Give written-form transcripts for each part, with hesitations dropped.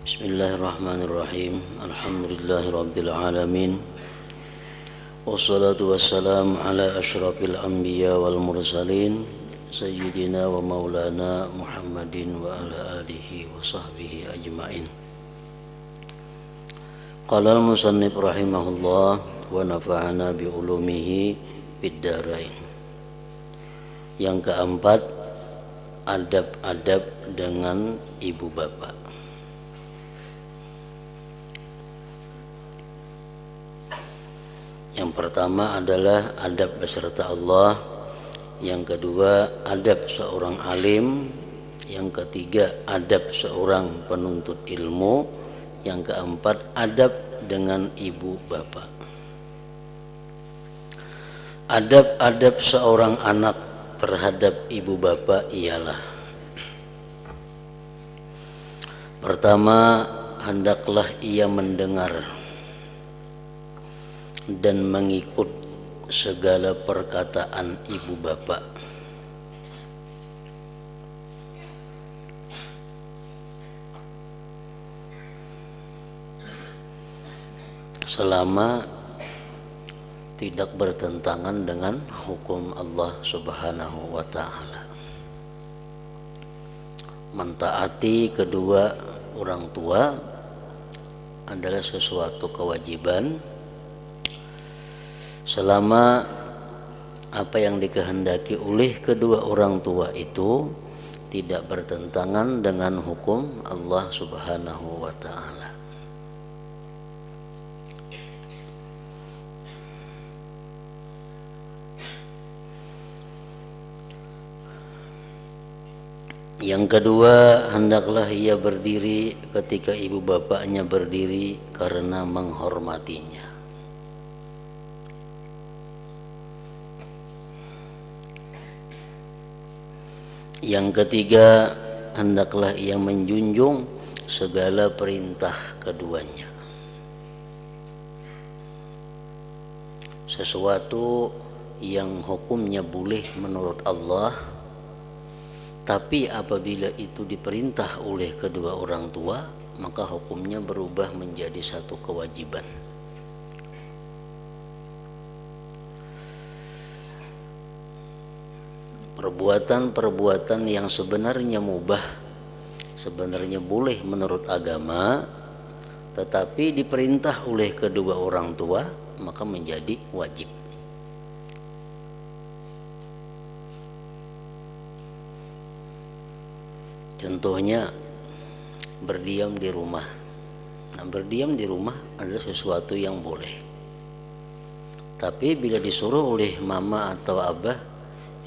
Bismillahirrahmanirrahim. Alhamdulillahirabbil alamin. Wassalatu wassalamu ala asyrafil anbiya wal mursalin sayyidina wa maulana Muhammadin wa ala alihi wa sahbihi ajmain. Qala al-musannif rahimahullah wa nafa'ana bi ulumihi fid dharain. Yang keempat, adab-adab dengan ibu bapak. Yang pertama adalah adab beserta Allah. Yang kedua, adab seorang alim. Yang ketiga, adab seorang penuntut ilmu. Yang keempat, adab dengan ibu bapak. Adab-adab seorang anak terhadap ibu bapak ialah: pertama, hendaklah ia mendengar dan mengikut segala perkataan ibu bapak. Selama tidak bertentangan dengan hukum Allah Subhanahu wa ta'ala. Mentaati kedua orang tua adalah sesuatu kewajiban selama apa yang dikehendaki oleh kedua orang tua itu tidak bertentangan dengan hukum Allah Subhanahu wa ta'ala. Yang kedua, hendaklah ia berdiri ketika ibu bapaknya berdiri karena menghormatinya. Yang ketiga, hendaklah ia menjunjung segala perintah keduanya. Sesuatu yang hukumnya boleh menurut Allah, tapi apabila itu diperintah oleh kedua orang tua, maka hukumnya berubah menjadi satu kewajiban. Perbuatan-perbuatan yang sebenarnya mubah, sebenarnya boleh menurut agama, tetapi diperintah oleh kedua orang tua, maka menjadi wajib. Contohnya berdiam di rumah. Nah, berdiam di rumah adalah sesuatu yang boleh. Tapi bila disuruh oleh mama atau abah,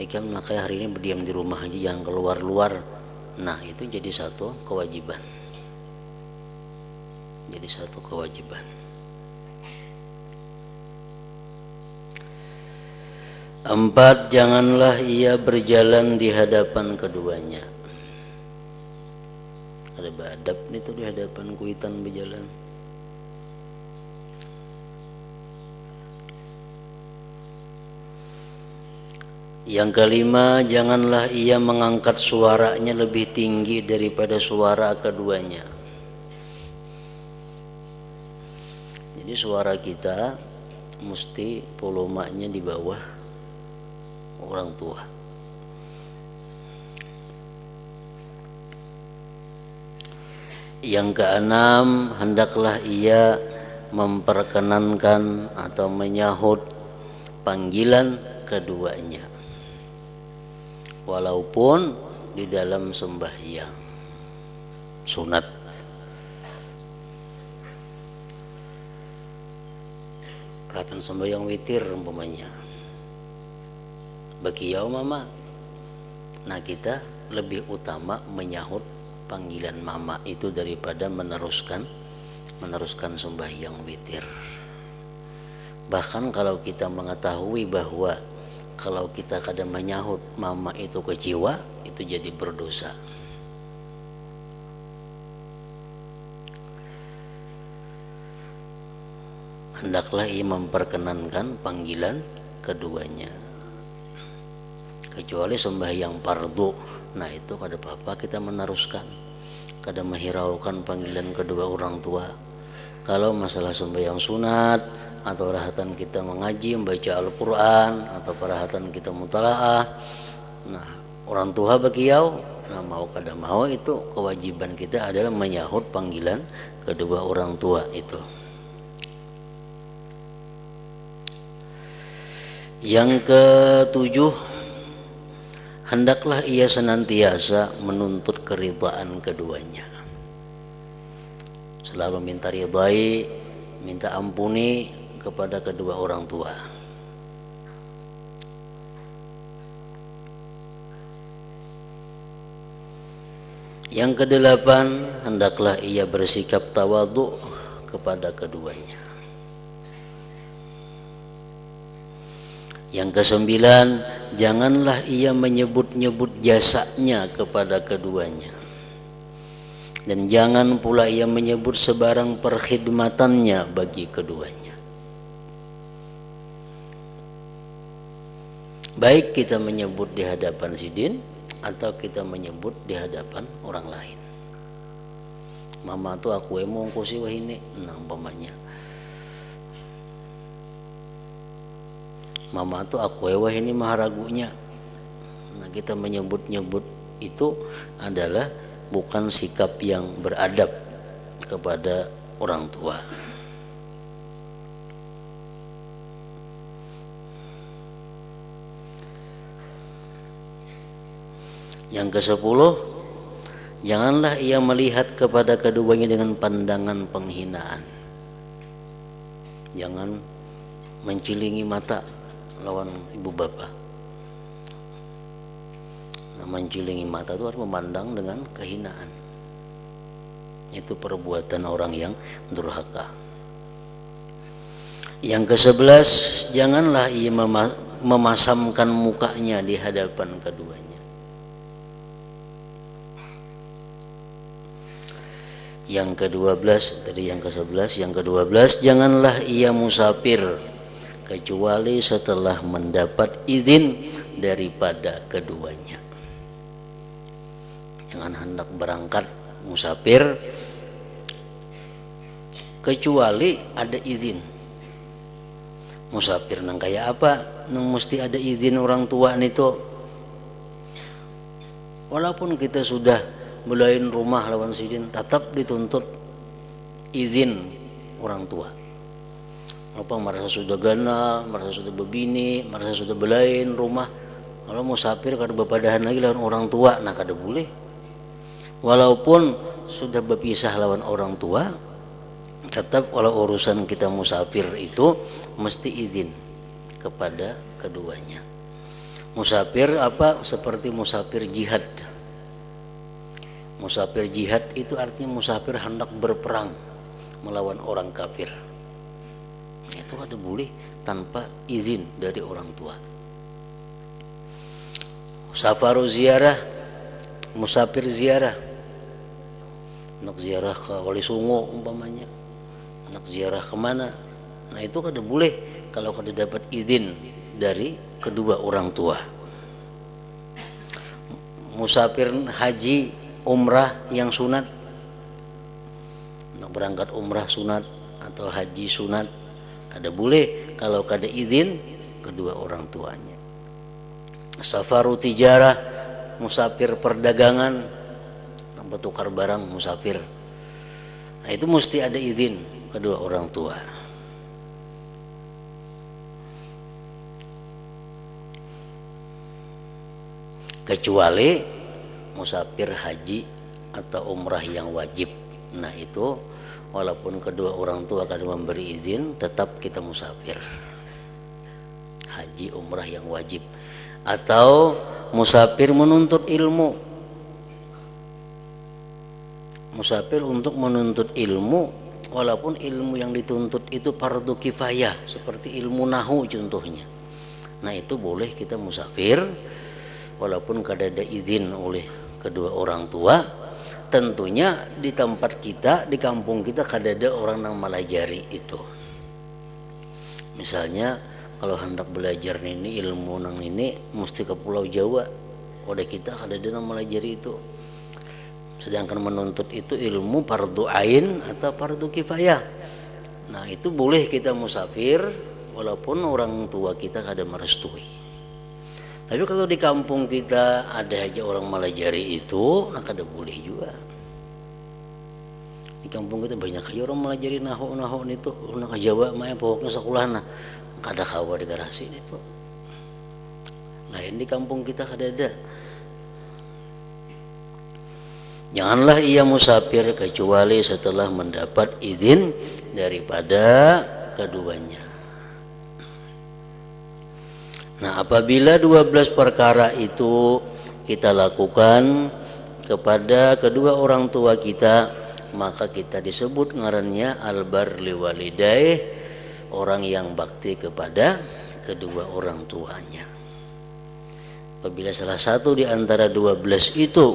kamu kayak hari ini berdiam di rumah aja, jangan keluar-luar. Nah, itu jadi satu kewajiban. Jadi satu kewajiban. Empat, janganlah ia berjalan di hadapan keduanya. Ada beradab itu di hadapan kuitan berjalan. Yang kelima, janganlah ia mengangkat suaranya lebih tinggi daripada suara keduanya. Jadi suara kita mesti volumenya di bawah orang tua. Yang keenam, hendaklah ia memperkenankan atau menyahut panggilan keduanya, walaupun di dalam sembahyang sunat. Perhatian sembahyang witir umpamanya, bakiyau mama. Nah, kita lebih utama menyahut panggilan mama itu daripada meneruskan sembahyang witir. Bahkan kalau kita mengetahui bahwa kalau kita kadang menyahut mama itu kecewa, itu jadi berdosa. Hendaklah ia memperkenankan panggilan keduanya, kecuali sembahyang fardu. Nah, itu pada papa kita meneruskan. kada menghiraukan panggilan kedua orang tua. Kalau masalah sembahyang sunat atau rahatan kita mengaji membaca Al-Quran atau perahatan kita mutalaah, nah orang tua bagiau, nah mau kada mau itu kewajiban kita adalah menyahut panggilan kedua orang tua itu. Yang ketujuh, hendaklah ia senantiasa menuntut keridhaan keduanya. Selalu minta ridhai, minta ampuni kepada kedua orang tua. Yang kedelapan, hendaklah ia bersikap tawadhu kepada keduanya. Yang kesembilan, janganlah ia menyebut-nyebut jasanya kepada keduanya. Dan jangan pula ia menyebut sebarang perkhidmatannya bagi keduanya. Baik kita menyebut di hadapan sidin atau kita menyebut di hadapan orang lain. Mama tuh aku mau ngkosi wah ini, nah umpamanya. Mama tuh aku wah ini maharagunya. Nah kita menyebut-nyebut itu adalah bukan sikap yang beradab kepada orang tua. Yang ke-10, janganlah ia melihat kepada keduanya dengan pandangan penghinaan. Jangan mencilingi mata lawan ibu bapak. Nah, mencilingi mata itu harus memandang dengan kehinaan. Itu perbuatan orang yang durhaka. Yang ke-11, janganlah ia memasamkan mukanya di hadapan keduanya. Yang ke-12, tadi yang ke-11, yang ke-12, janganlah ia musafir kecuali setelah mendapat izin daripada keduanya. Jangan hendak berangkat musafir kecuali ada izin. Musafir nang kayak apa? Nang mesti ada izin orang tua nito. Walaupun kita sudah mulain rumah lawan sidin, tetap dituntut izin orang tua. Apa merasa sudah ganal, merasa sudah bebini, merasa sudah belain rumah, kalau musafir kada bepadahan lagi lawan orang tua, nah kada boleh. Walaupun sudah berpisah lawan orang tua, tetap kalau urusan kita musafir itu mesti izin kepada keduanya. Musafir apa? Seperti musafir jihad. Musafir jihad itu artinya musafir hendak berperang melawan orang kafir. Itu ada boleh tanpa izin dari orang tua. Safaru ziarah, musafir ziarah, nak ziarah ke Wali Songo umpamanya, nak ziarah kemana, nah itu kada boleh kalau kada dapat izin dari kedua orang tua. Musafir haji, umrah yang sunat, nak berangkat umrah sunat atau haji sunat, ada boleh kalau kada izin kedua orang tuanya. Safaru tijarah, musafir perdagangan, bertukar barang musafir. Nah itu mesti ada izin kedua orang tua. Kecuali musafir haji atau umrah yang wajib. Nah itu walaupun kedua orang tua akan memberi izin, tetap kita musafir. Haji umrah yang wajib. Atau musafir menuntut ilmu. Musafir untuk menuntut ilmu, walaupun ilmu yang dituntut itu fardu kifayah, seperti ilmu nahu contohnya. Nah itu boleh kita musafir, walaupun kada ada izin oleh kedua orang tua. Tentunya di tempat kita, di kampung kita kada ada orang yang melajari itu. Misalnya kalau hendak belajar ini ilmu nang ini mesti ke Pulau Jawa. Pada kita kada ada yang melajari itu. Sedangkan menuntut itu ilmu fardu ain atau fardu kifayah. Nah, itu boleh kita musafir walaupun orang tua kita kada merestui. Tapi kalau di kampung kita ada aja orang Malajari itu, nah kada boleh juga. Di kampung kita banyak aja orang Malajari naho itu, orang ke Jawa mah pokoknya sekolahna kada kawa di garasi itu. Lain di kampung kita kada ada. Janganlah ia musafir kecuali setelah mendapat izin daripada keduanya. Nah, apabila 12 perkara itu kita lakukan kepada kedua orang tua kita, maka kita disebut ngarannya albar liwalidaih, orang yang bakti kepada kedua orang tuanya. Apabila salah satu di antara 12 itu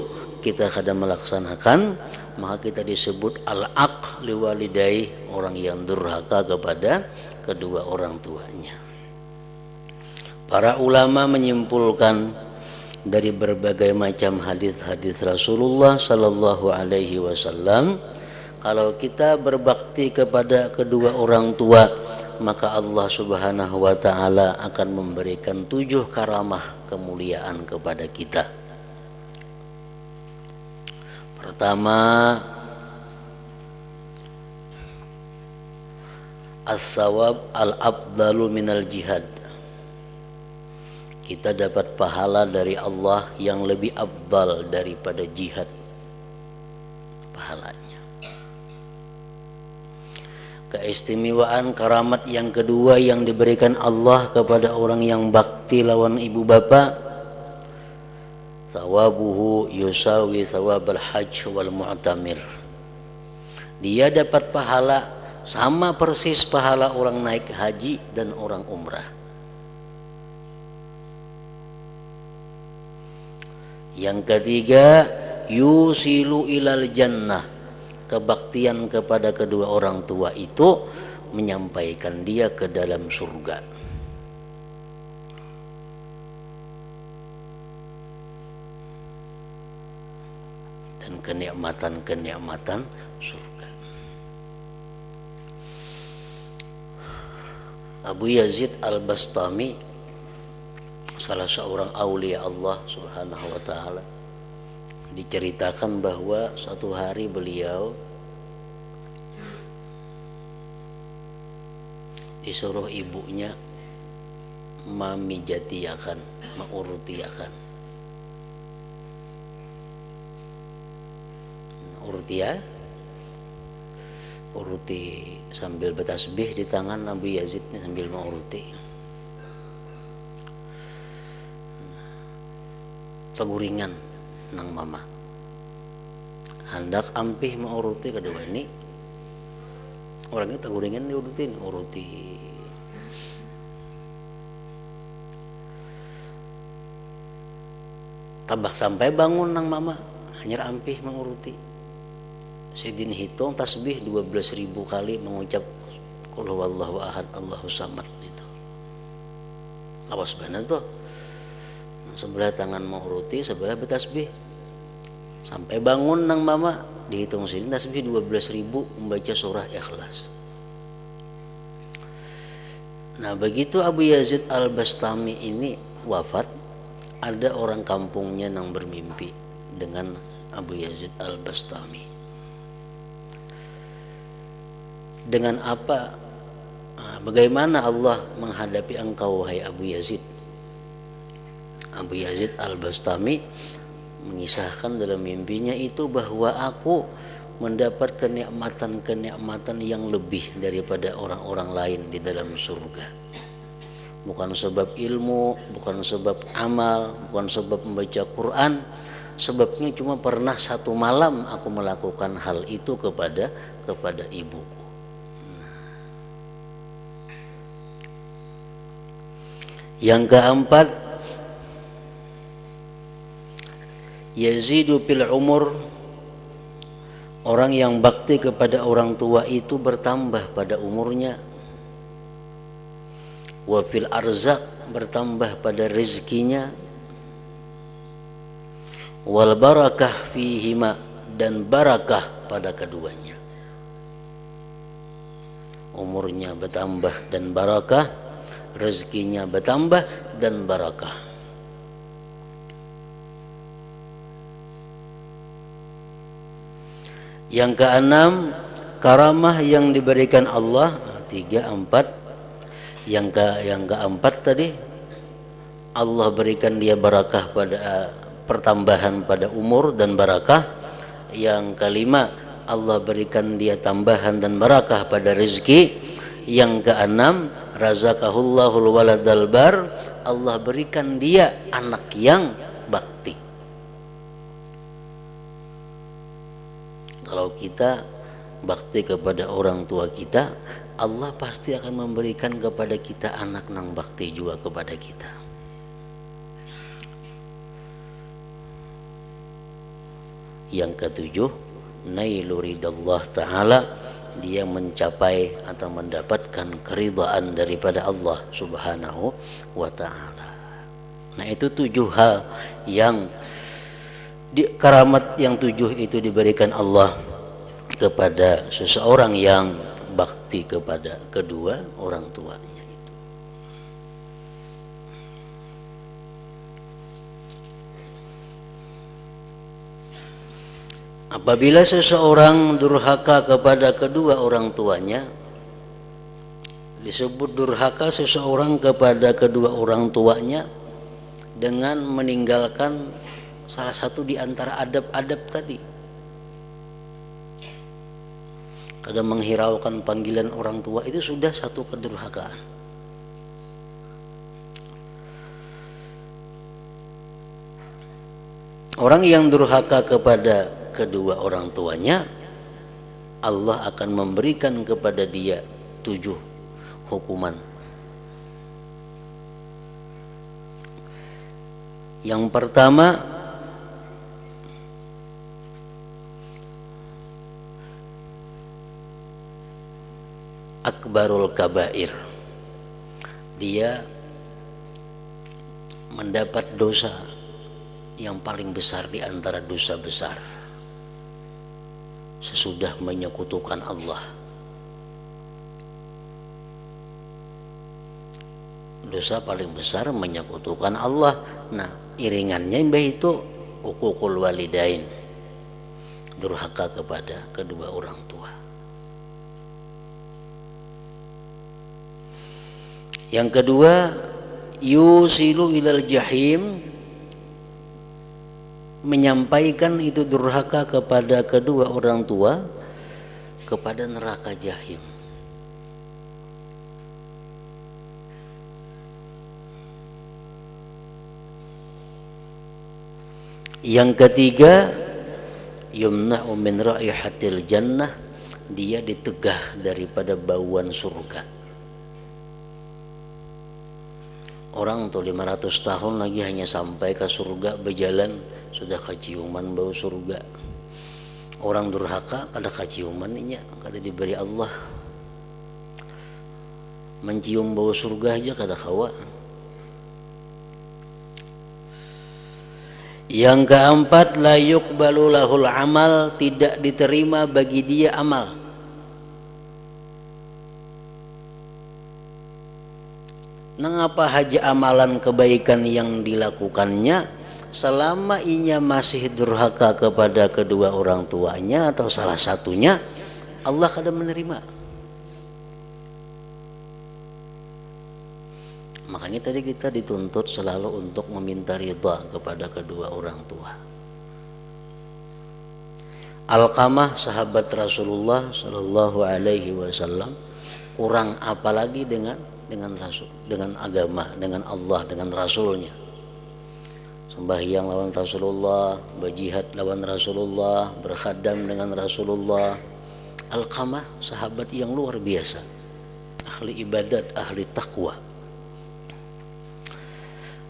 kita kada melaksanakan, maka kita disebut al-aq liwalidai, orang yang durhaka kepada kedua orang tuanya. Para ulama menyimpulkan dari berbagai macam hadis-hadis Rasulullah sallallahu alaihi wasallam, kalau kita berbakti kepada kedua orang tua, maka Allah Subhanahu wa taala akan memberikan 7 karamah kemuliaan kepada kita. Pertama, as-sawab al-afdalu minal jihad. Kita dapat pahala dari Allah yang lebih afdal daripada jihad pahalanya. Keistimewaan karamat yang kedua yang diberikan Allah kepada orang yang bakti lawan ibu bapa, thawabuhu yusawi thawabal hajj wal mu'tamir. Dia dapat pahala sama persis pahala orang naik haji dan orang umrah. Yang ketiga, yusilu ilal jannah. Kebaktian kepada kedua orang tua itu menyampaikan dia ke dalam surga. Dan kenikmatan-kenikmatan surga. Abu Yazid Al-Bastami, salah seorang aulia Allah Subhanahu wa taala, diceritakan bahwa suatu hari beliau disuruh ibunya memijatiakan, mengurutiakan. Uruti sambil bertasbih di tangan Nabi Yazid sambil menguruti. Paguringan nang mama hendak ampih menguruti kedua ini, orangnya taguringan diurutin, uruti tabak sampai bangun nang mama hanya ampih menguruti. Sidin hitung tasbih 12.000 kali mengucap qul huwallahu ahad Allahus samad itu. Lawas benar tuh. Sebelah tangan menguruti, sebelah bertasbih. Sampai bangun nang mama dihitung sini tasbih 12.000 membaca surah Ikhlas. Nah, begitu Abu Yazid Al-Bastami ini wafat, ada orang kampungnya yang bermimpi dengan Abu Yazid Al-Bastami. Dengan apa? Bagaimana Allah menghadapi engkau wahai Abu Yazid? Abu Yazid Al-Bastami mengisahkan dalam mimpinya itu bahwa aku mendapat kenikmatan-kenikmatan yang lebih daripada orang-orang lain di dalam surga. Bukan sebab ilmu, bukan sebab amal, bukan sebab membaca Quran. Sebabnya cuma pernah satu malam aku melakukan hal itu kepada ibuku. Yang keempat, yazidu fil umur. Orang yang bakti kepada orang tua itu bertambah pada umurnya. Wa fil arzak, bertambah pada rezekinya. Wal barakah fihima, dan barakah pada keduanya. Umurnya bertambah dan barakah, rezekinya bertambah dan barakah. Yang keenam, karamah yang diberikan Allah. 3, 4. Yang keempat tadi, Allah berikan dia barakah pada pertambahan pada umur dan barakah. Yang kelima, Allah berikan dia tambahan dan barakah pada rezeki. Yang keenam, razaqahullahul waladal bar, Allah berikan dia anak yang bakti. Kalau kita bakti kepada orang tua kita, Allah pasti akan memberikan kepada kita anak nang bakti juga kepada kita. Yang ketujuh, nailu ridallah ta'ala, dia mencapai atau mendapatkan keridhaan daripada Allah subhanahu wa ta'ala. Nah, itu 7 hal yang karamat yang 7 itu diberikan Allah kepada seseorang yang bakti kepada kedua orang tuanya. Apabila seseorang durhaka kepada kedua orang tuanya, disebut durhaka seseorang kepada kedua orang tuanya dengan meninggalkan salah satu di antara adab-adab tadi. Kadang menghiraukan panggilan orang tua itu sudah satu kedurhakaan. Orang yang durhaka kepada kedua orang tuanya, Allah akan memberikan kepada dia 7 hukuman. Yang pertama, akbarul kabair, dia mendapat dosa yang paling besar di antara dosa besar sesudah menyekutukan Allah. Dosa paling besar menyekutukan Allah. Nah, iringannya itu uququl walidain, durhaka kepada kedua orang tua. Yang kedua, yusilu ilal jahim, menyampaikan itu durhaka kepada kedua orang tua kepada neraka jahim. Yang ketiga, yumna'u min raihatil jannah, dia ditegah daripada bauan surga. Orang tuh 500 tahun lagi hanya sampai ke surga, berjalan sudah keciuman bau surga. Orang durhaka kada keciuman inya, kada diberi Allah. Mencium bau surga aja kada kawa. Yang keempat, la yuqbalu lahul amal, tidak diterima bagi dia amal. Nangapa haja amalan kebaikan yang dilakukannya selama inya masih durhaka kepada kedua orang tuanya atau salah satunya, Allah kada menerima. Makanya tadi kita dituntut selalu untuk meminta ridha kepada kedua orang tua. Alqamah, sahabat Rasulullah Shallallahu Alaihi Wasallam, kurang apalagi dengan Rasul, dengan agama, dengan Allah, dengan Rasulnya. Sembahyang lawan Rasulullah, berjihad lawan Rasulullah, berkhadam dengan Rasulullah. Alqamah sahabat yang luar biasa, ahli ibadat, ahli takwa.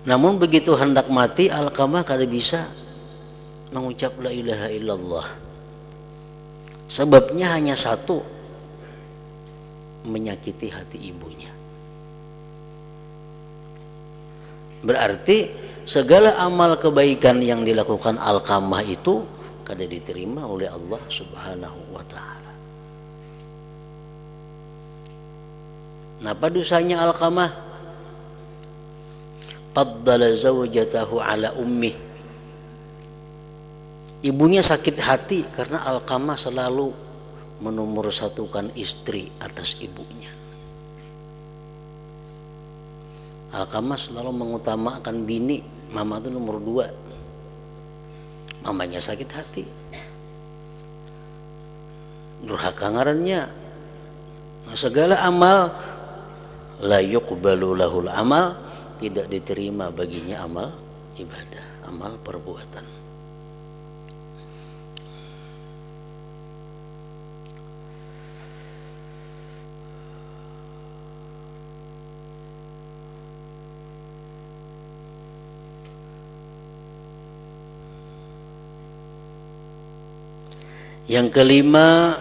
Namun begitu hendak mati, Alqamah kada bisa mengucap la ilaha illallah. Sebabnya hanya satu, menyakiti hati ibunya. Berarti segala amal kebaikan yang dilakukan Alqamah itu kada diterima oleh Allah Subhanahu wa taala. Napa dosanya Alqamah? Faddala zawjatahu ala ummih. Ibunya sakit hati karena Alqamah selalu menomorsatukan istri atas ibunya. Alqamah selalu mengutamakan bini, mama itu nomor 2. Mamanya sakit hati. Durhaka ngarannya. Segala amal la yuqbalu lahul amal, tidak diterima baginya amal ibadah, amal perbuatan. Yang kelima,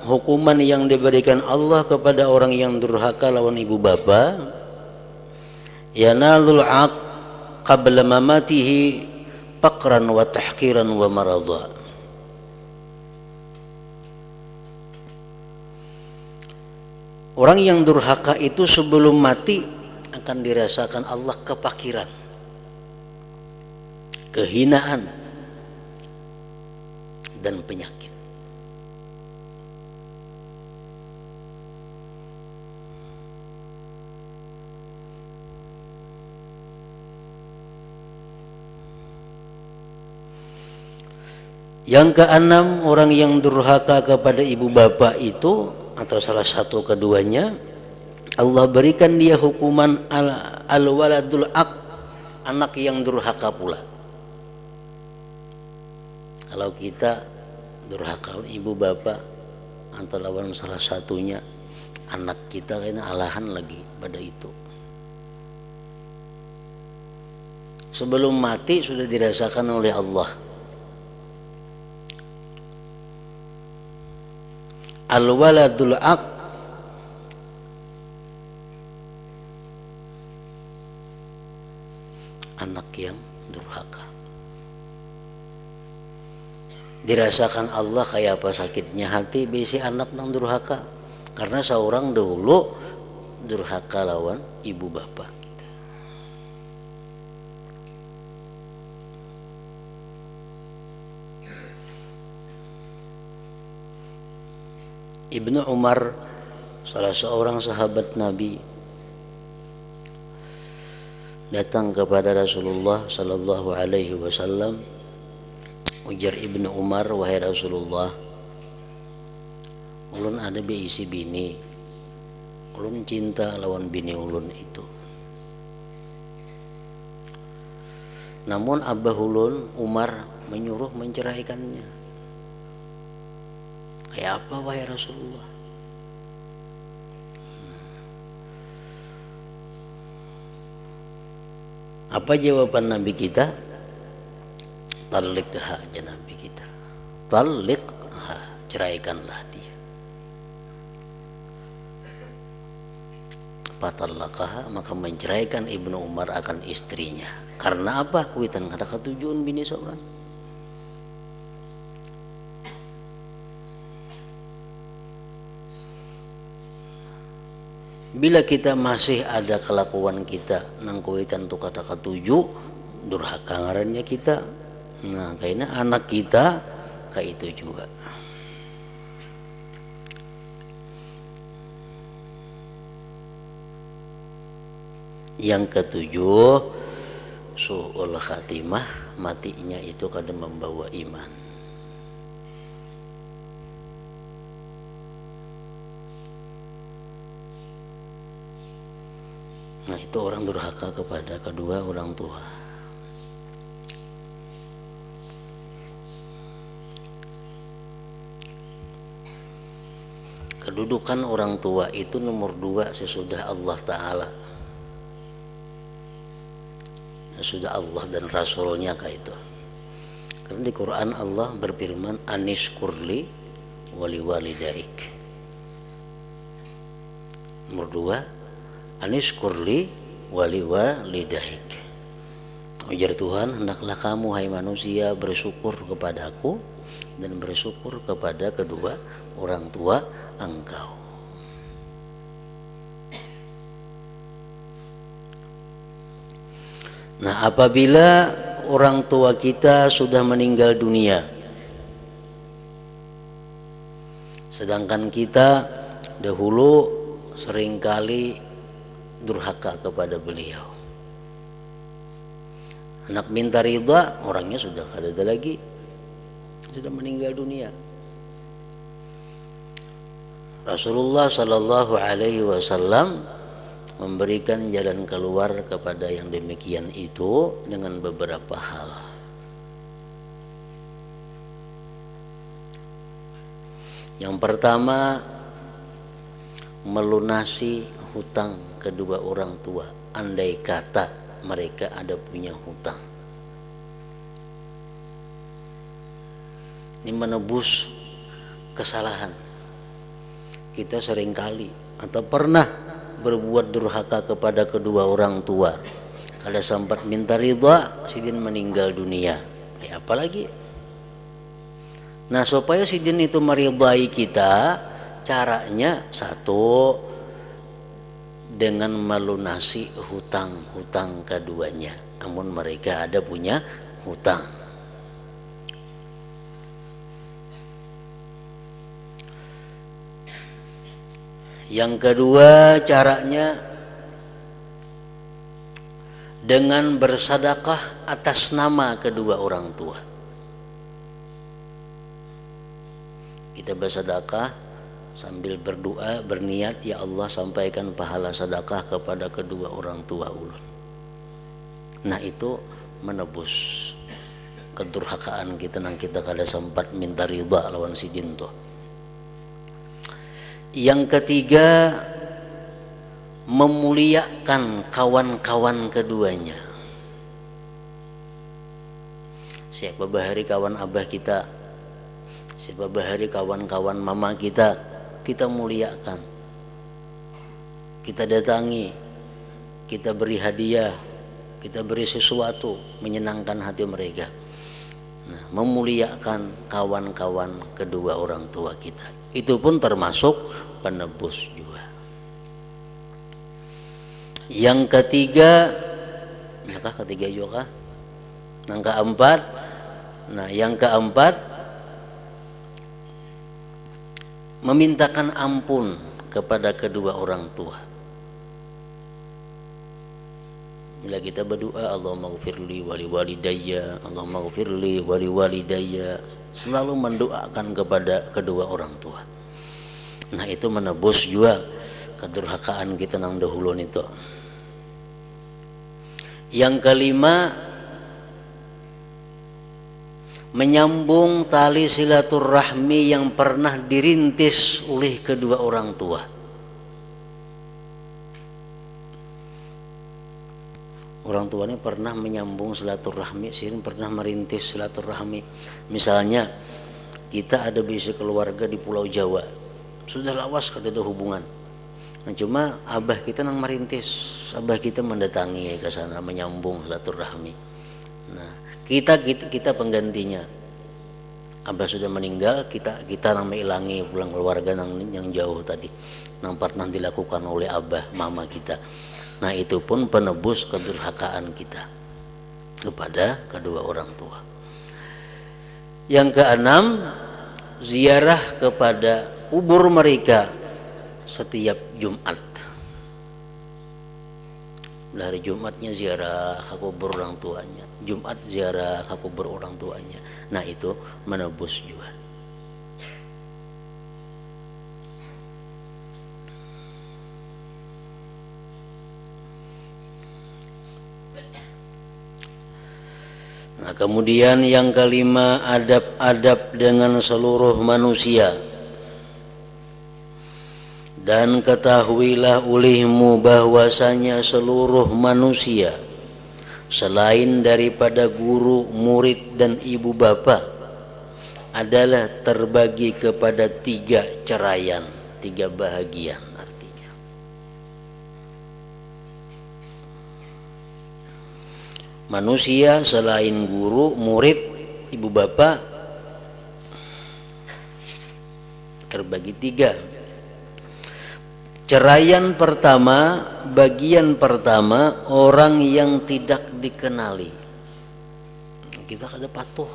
hukuman yang diberikan Allah kepada orang yang durhaka lawan ibu bapa, yanalul aq qabla mamatihi faqran wa tahqiran wa maradha. Orang yang durhaka itu sebelum mati akan dirasakan Allah kepakiran, kehinaan, dan penyakit. Yang keenam, orang yang durhaka kepada ibu bapak itu atau salah satu keduanya, Allah berikan dia hukuman al-waladul aq, anak yang durhaka pula. Kalau kita durhaka ibu bapak atau lawan salah satunya, anak kita kayaknya alahan lagi pada itu. Sebelum mati sudah dirasakan oleh Allah. Al-waladul aq, anak yang durhaka. Dirasakan Allah kayak apa sakitnya hati bisi anak nang durhaka, karena seorang dahulu durhaka lawan ibu bapak. Ibnu Umar, salah seorang sahabat Nabi, datang kepada Rasulullah sallallahu alaihi wasallam. Ujar Ibnu Umar, wahai Rasulullah, ulun ada beisi bini, ulun cinta lawan bini ulun itu. Namun abah ulun Umar menyuruh menceraikannya. Kayak apa wahai Rasulullah? Apa jawaban Nabi kita? Talikha, aja Nabi kita. Talikha, ceraikanlah dia. Fatalaqaha, maka menceraikan Ibnu Umar akan istrinya. Karena apa? Witan kada ketujuan bini seorang. Bila kita masih ada kelakuan kita nang kuitan tu kata ketujuh, durhaka ngarannya kita. Nah, kayaknya anak kita kayak itu juga. Yang ketujuh, su'ul khatimah, matinya itu kadang membawa iman. Nah, itu orang durhaka kepada kedua orang tua. Kedudukan orang tua itu nomor 2 sesudah Allah Ta'ala, sesudah Allah dan Rasulnya kayak itu. Karena di Quran Allah berfirman, anishkurli wali walidaik. Nomor 2, anishkurli wali walidaik. Ujar Tuhan, hendaklah kamu hai manusia bersyukur kepadaku dan bersyukur kepada kedua orang tua engkau. Nah, apabila orang tua kita sudah meninggal dunia, sedangkan kita dahulu seringkali durhaka kepada beliau, anak minta ridha, orangnya sudah tidak ada lagi, sudah meninggal dunia. Rasulullah Shallallahu Alaihi Wasallam memberikan jalan keluar kepada yang demikian itu dengan beberapa hal. Yang pertama, melunasi hutang kedua orang tua, andai kata mereka ada punya hutang. Ini menebus kesalahan. Kita seringkali atau pernah berbuat durhaka kepada kedua orang tua. Kalau sempat minta ridha, sidin meninggal dunia. Apalagi? Nah, supaya sidin itu meridai kita, caranya satu, dengan melunasi hutang-hutang keduanya. Namun mereka ada punya hutang. Yang kedua, caranya dengan bersedekah atas nama kedua orang tua. Kita bersedekah sambil berdoa, berniat, ya Allah sampaikan pahala sedekah kepada kedua orang tua ulun. Nah, itu menebus kedurhakaan kita nang kita kada sempat minta ridha lawan sidin tuh. Yang ketiga, memuliakan kawan-kawan keduanya. Siapa bahari kawan abah kita, siapa bahari kawan-kawan mama kita, kita muliakan, kita datangi, kita beri hadiah, kita beri sesuatu menyenangkan hati mereka. Nah, memuliakan kawan-kawan kedua orang tua kita, itu pun termasuk penebus juga. Yang ketiga, ketiga juga. Yang keempat, memintakan ampun kepada kedua orang tua. Bila kita berdoa, Allahumma ghfirli wali walidayya, Allahumma ghfirli wali walidayya, selalu mendoakan kepada kedua orang tua. Nah, itu menebus juga kedurhakaan kita nang dahulu itu. Yang kelima, menyambung tali silaturahmi yang pernah dirintis oleh kedua orang tua. Orang tua ini pernah menyambung silaturahmi, sirin pernah merintis silaturahmi. Misalnya kita ada bisi keluarga di Pulau Jawa, sudah lawas kada ada hubungan. Nah, cuma abah kita nang merintis, abah kita mendatangi ke sana menyambung silaturahmi. Nah, kita penggantinya. Abah sudah meninggal, kita nang mengilangi pulang keluarga nang yang jauh tadi, nang pernah dilakukan oleh abah mama kita. Nah, itu pun penebus kedurhakaan kita kepada kedua orang tua. Yang keenam, ziarah kepada kubur mereka setiap Jumat. Hari Jumatnya ziarah ke kubur orang tuanya, Jumat ziarah ke kubur orang tuanya. Nah, itu menebus juga. Nah, kemudian yang kelima, adab-adab dengan seluruh manusia. Dan ketahuilah olehmu bahwasanya seluruh manusia selain daripada guru, murid dan ibu bapa adalah terbagi kepada 3 cerayan, 3 bahagian artinya. Manusia selain guru, murid, ibu bapak terbagi tiga. Ceraian pertama, bagian pertama, orang yang tidak dikenali. Kita kada patuh.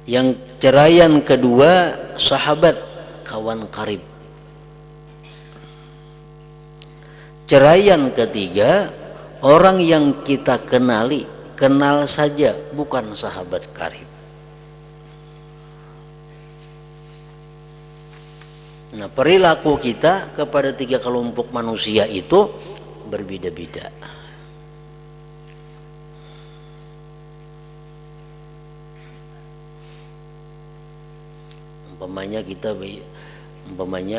Yang ceraian kedua, sahabat, kawan karib. Ceraian ketiga, orang yang kita kenali, kenal saja, bukan sahabat karib. Nah, perilaku kita kepada tiga kelompok manusia itu berbeda-beda. Umpamanya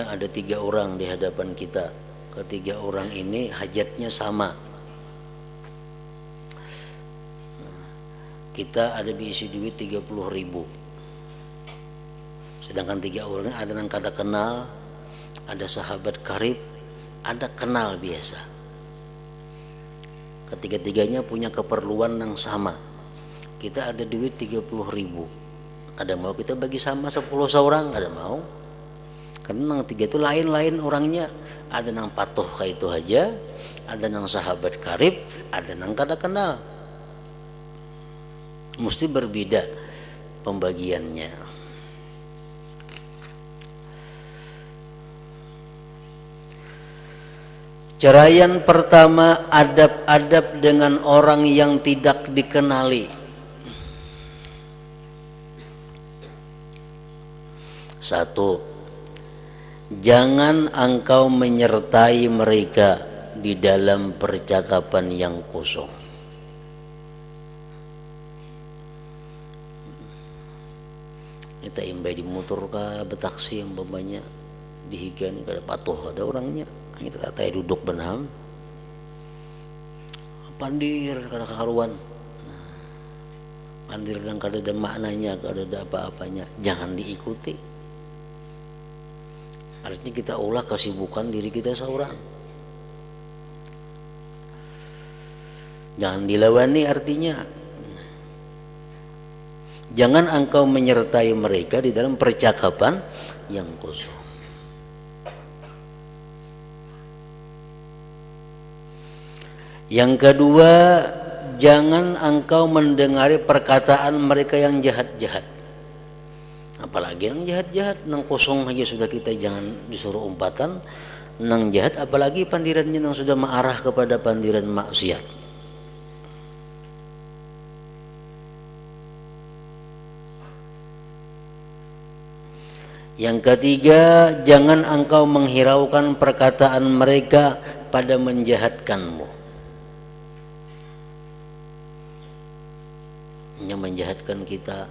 ada tiga orang di hadapan kita. Ketiga orang ini hajatnya sama. Kita ada diisi duit 30.000. Sedangkan tiga orang ada yang kada kenal, ada sahabat karib, ada kenal biasa. Ketiga-tiganya punya keperluan yang sama. Kita ada duit 30.000. Kada mau kita bagi sama 10 seorang, kada mau. Karena yang tiga itu lain-lain orangnya. Ada yang patuh kayak itu aja, ada yang sahabat karib, ada yang kada kenal. Mesti berbeda pembagiannya. Ceraian pertama, adab-adab dengan orang yang tidak dikenali. Satu, jangan engkau menyertai mereka di dalam percakapan yang kosong. Kita imbai di motor kah, betaksi yang banyak dihigan kada patuh ada orangnya. Kita kata duduk benam pandir kada kakaruan. Pandir dan kada ada maknanya, kada ada apa-apanya, jangan diikuti. Artinya kita ulah kesibukan diri kita seorang, jangan dilawani. Artinya jangan engkau menyertai mereka di dalam percakapan yang kosong. Yang kedua, jangan engkau mendengari perkataan mereka yang jahat-jahat. Apalagi yang jahat-jahat, nang kosong aja sudah kita jangan disuruh umpatan. Nang jahat, apalagi pandirannya yang sudah mengarah kepada pandiran maksiat. Yang ketiga, jangan engkau menghiraukan perkataan mereka pada menjahatkanmu. Yang menjahatkan kita,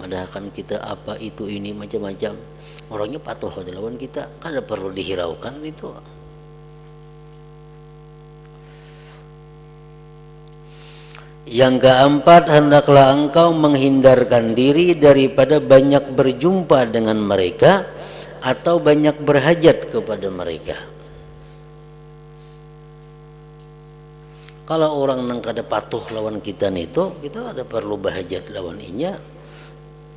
madahkan kita apa itu ini macam-macam. Orangnya patuh pada lawan kita, kada perlu dihiraukan itu. Yang keempat, hendaklah engkau menghindarkan diri daripada banyak berjumpa dengan mereka atau banyak berhajat kepada mereka. Kalau orang nang kada patuh lawan kita itu, kita kada perlu bahajat lawan inya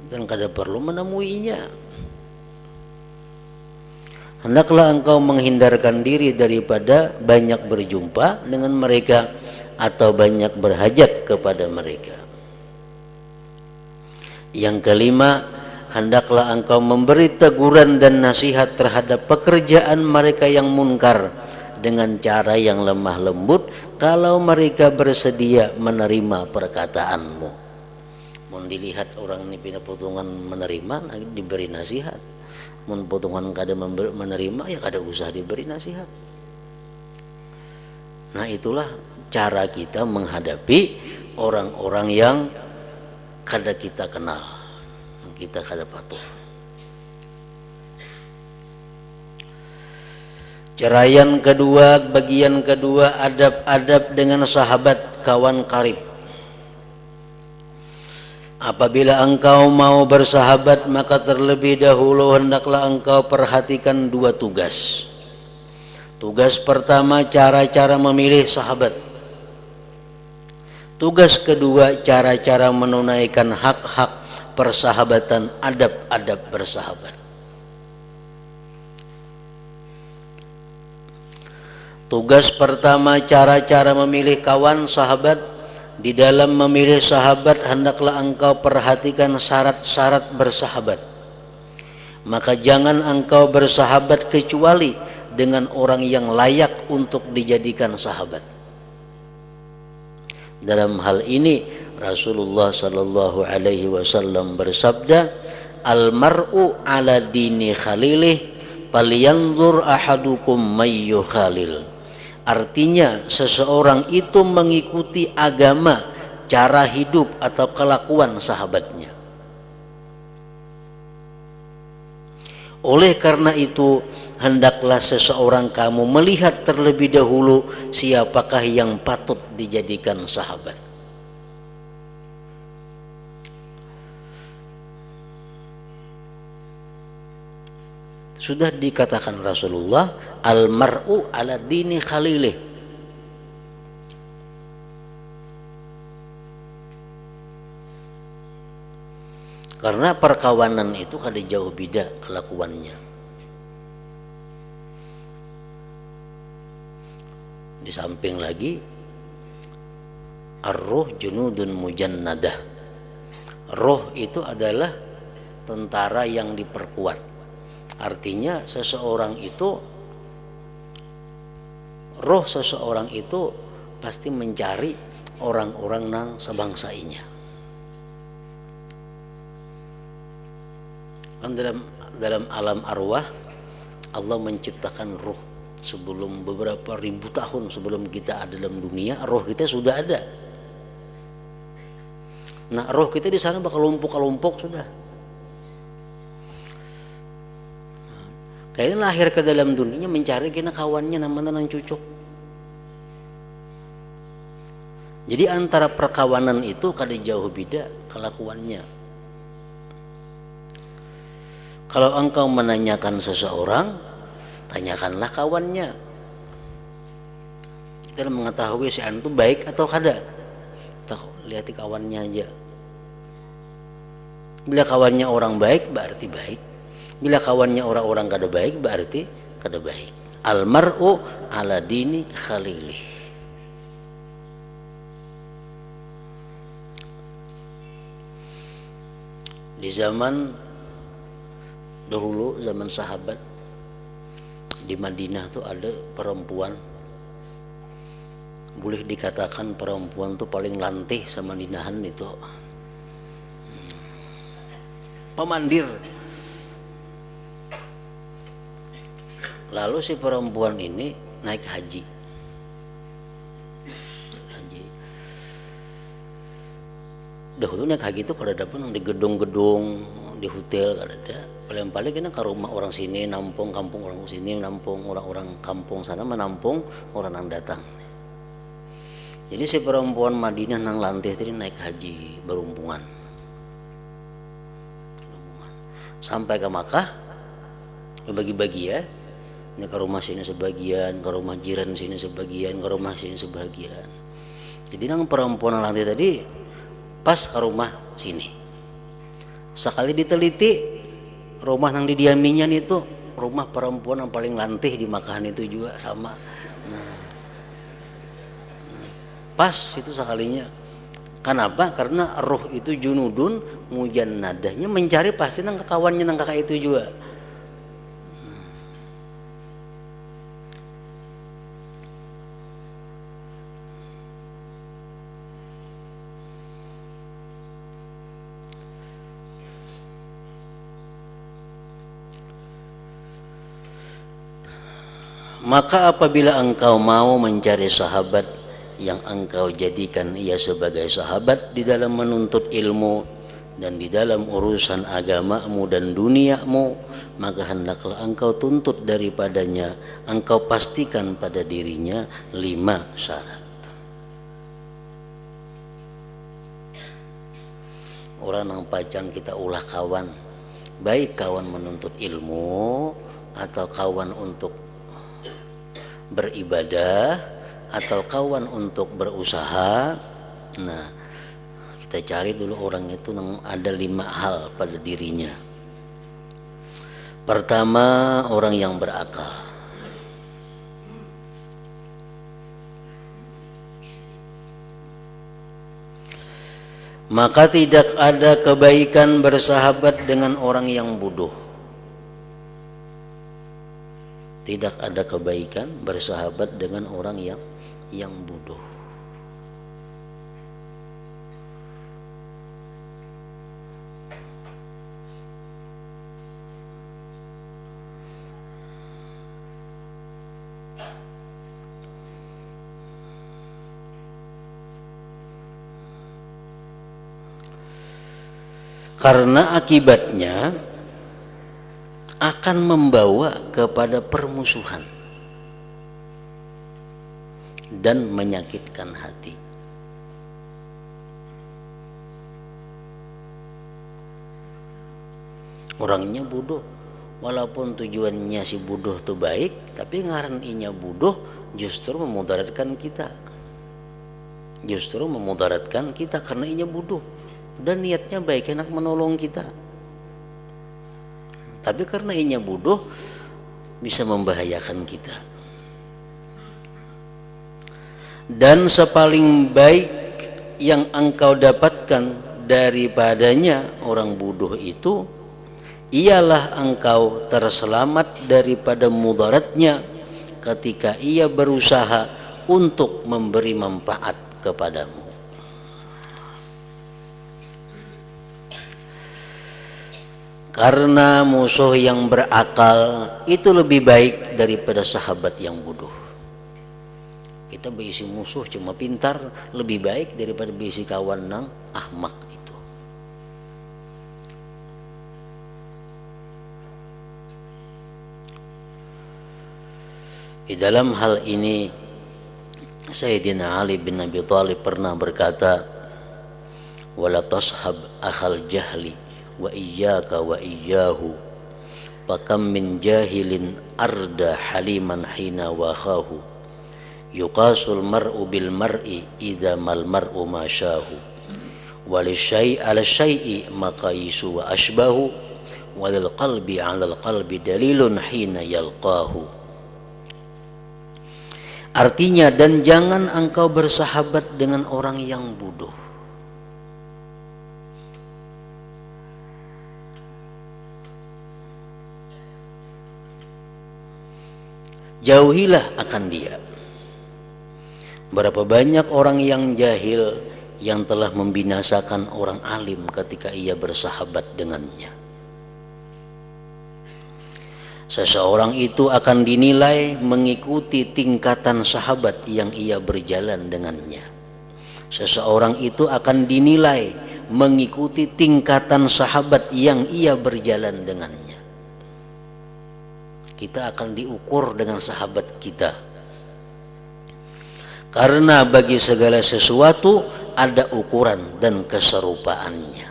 dan kada perlu menemuinya. Hendaklah engkau menghindarkan diri daripada banyak berjumpa dengan mereka atau banyak berhajat kepada mereka. Yang kelima, hendaklah engkau memberi teguran dan nasihat terhadap pekerjaan mereka yang munkar dengan cara yang lemah lembut kalau mereka bersedia menerima perkataanmu. Mau dilihat orang ini pindah potongan menerima, diberi nasihat. Mau potongan kada menerima, ya kada usah diberi nasihat. Nah, itulah cara kita menghadapi orang-orang yang kada kita kenal, yang kita kada patuh. Ceraian kedua, bagian kedua, adab-adab dengan sahabat, kawan karib. Apabila engkau mau bersahabat, maka terlebih dahulu hendaklah engkau perhatikan dua tugas. Tugas pertama cara-cara memilih sahabat. Tugas kedua cara-cara menunaikan hak-hak persahabatan, adab-adab bersahabat. Tugas pertama cara-cara memilih kawan sahabat. Di dalam memilih sahabat hendaklah engkau perhatikan syarat-syarat bersahabat. Maka jangan engkau bersahabat kecuali dengan orang yang layak untuk dijadikan sahabat. Dalam hal ini Rasulullah sallallahu alaihi wasallam bersabda, "Al-mar'u ala dini khalilih, falyanzur ahadukum may yukhalil." Artinya seseorang itu mengikuti agama, cara hidup atau kelakuan sahabatnya. Oleh karena itu hendaklah seseorang kamu melihat terlebih dahulu siapakah yang patut dijadikan sahabat. Sudah dikatakan Rasulullah, al-mar'u ala dini khalilih. Karena perkawanan itu kada jauh beda kelakuannya. Di samping lagi ar-ruh junudun mujannadah. Roh itu adalah tentara yang diperkuat. Artinya roh seseorang itu pasti mencari orang-orang nang sebangsainya. Kan dalam alam arwah Allah menciptakan roh sebelum beberapa ribu tahun sebelum kita ada dalam dunia, roh kita sudah ada. Nah, roh kita di sana berkelompok-kelompok sudah. Kayaknya lahir ke dalam dunia mencari kena kawannya namanya nang cucuk. Jadi antara perkawanan itu kada jauh beda kelakuannya. Kalau engkau menanyakan seseorang, tanyakanlah kawannya. Kita mengetahui si anu baik atau kada. Lihat kawannya aja. Bila kawannya orang baik berarti baik. Bila kawannya orang-orang kada baik berarti kada baik. Al-mar'u ala dini khalilih. Di zaman dahulu, zaman sahabat, di Madinah tuh ada perempuan, boleh dikatakan perempuan tuh paling lantih sama Madinahan itu, pemandir. Lalu si perempuan ini naik haji. Dahulu naik haji itu kalau ada pun di gedung-gedung, di hotel kada ada. Paling-paling kita ke rumah orang sini nampung, kampung orang sini nampung, orang-orang kampung sana menampung orang yang datang. Jadi si perempuan Madinah nang lantih tadi naik haji berumpungan. Sampai ke Makkah bagi-bagi ya. Ini ke rumah sini sebagian, ke rumah jiran sini sebagian, ke rumah sini sebagian. Jadi nang perempuan lantai tadi pas ke rumah sini. Sekali diteliti rumah nang didiaminya itu rumah perempuan yang paling lantih di Makkah itu juga sama. Pas itu sekalinya. Kenapa? Karena roh itu junudun mujannadahnya mencari pasti nang kawannya nang kakak itu juga. Maka apabila engkau mau mencari sahabat yang engkau jadikan ia sebagai sahabat di dalam menuntut ilmu dan di dalam urusan agamamu dan duniamu, maka hendaklah engkau tuntut daripadanya, engkau pastikan pada dirinya 5 syarat. Orang yang pacang kita ulah kawan, baik kawan menuntut ilmu atau kawan untuk beribadah atau kawan untuk berusaha. Nah, kita cari dulu orang itu ada 5 hal pada dirinya. Pertama, orang yang berakal. Maka tidak ada kebaikan bersahabat dengan orang yang bodoh. Tidak ada kebaikan bersahabat dengan orang yang bodoh. Karena akibatnya akan membawa kepada permusuhan dan menyakitkan hati. Orangnya bodoh, walaupun tujuannya si bodoh itu baik, tapi ngarannya bodoh justru memudaratkan kita. Justru memudaratkan kita karena inya bodoh. Dan niatnya baik, enak menolong kita, tapi karena inya bodoh bisa membahayakan kita. Dan sepaling baik yang engkau dapatkan daripadanya orang bodoh itu ialah engkau terselamat daripada mudaratnya ketika ia berusaha untuk memberi manfaat kepadamu. Karena musuh yang berakal itu lebih baik daripada sahabat yang bodoh. Kita berisi musuh cuma pintar lebih baik daripada berisi kawan nang ahmak itu. Di dalam hal ini Sayyidina Ali bin Abi Thalib pernah berkata, "Wala tashab akhal jahli wa iyyaka wa iyyahu fakam min jahilin arda haliman hina wakhahu yuqasul mar'u bil mar'i idza mal mar'u masyahu walisyai' ala syai'i maqaisu wa ashbahu walil qalbi 'alal qalbi dalilun hina yalqahu." Artinya, dan jangan engkau bersahabat dengan orang yang bodoh. Jauhilah akan dia. Berapa banyak orang yang jahil yang telah membinasakan orang alim ketika ia bersahabat dengannya. Seseorang itu akan dinilai mengikuti tingkatan sahabat yang ia berjalan dengannya. Seseorang itu akan dinilai mengikuti tingkatan sahabat yang ia berjalan dengannya. Kita akan diukur dengan sahabat kita. Karena bagi segala sesuatu ada ukuran dan keserupaannya.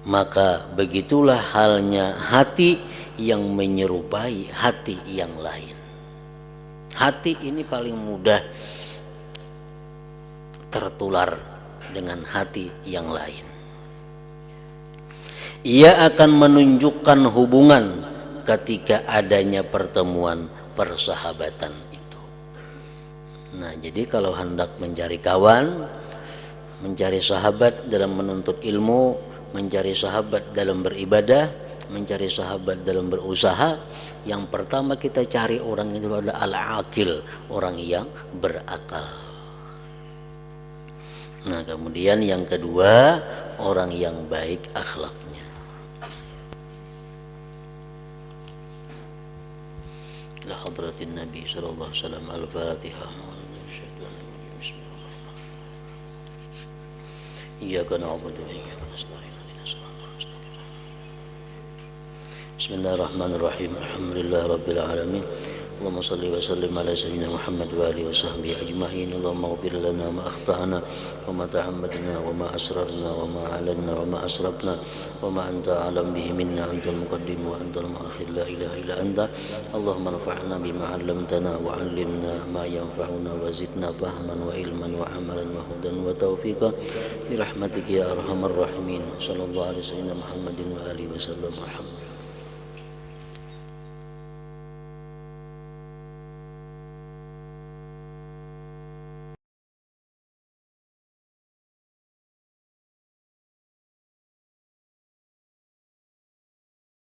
Maka begitulah halnya hati yang menyerupai hati yang lain. Hati ini paling mudah tertular dengan hati yang lain. Ia akan menunjukkan hubungan ketika adanya pertemuan persahabatan itu. Nah, jadi kalau hendak mencari kawan, mencari sahabat dalam menuntut ilmu, mencari sahabat dalam beribadah, mencari sahabat dalam berusaha, yang pertama kita cari orang itu adalah al-aqil, orang yang berakal. Nah, kemudian yang kedua, orang yang baik akhlaknya. La hadratin Nabi sallallahu alaihi wasallam. Al-Fatihah. Iyyaka na'budu wa iyyaka nasta'in. Bismillahirrahmanirrahim. Alhamdulillah rabbil alamin. Allahumma salli wa sallim ala sayyidina Muhammad wa alihi wa sahbihi ajma'in. Allahumma ighfir lana ma akhta'na wa ma ta'ammadna wa ma asrarna wa ma a'lanna wa ma asrafna wa ma anta a'lam bihi minna, antal muqaddim wa antal muakhir, la ilaha illa anta. Allahumma anfa'na bima 'allamtana wa 'allimna ma yanfa'una wa zidna fahman wa ilman wa amalan wa hudan wa taufiqa bi rahmatika ya arhamar rahimin. Sallallahu alaihi wasallam Muhammadin wa alihi wasallam.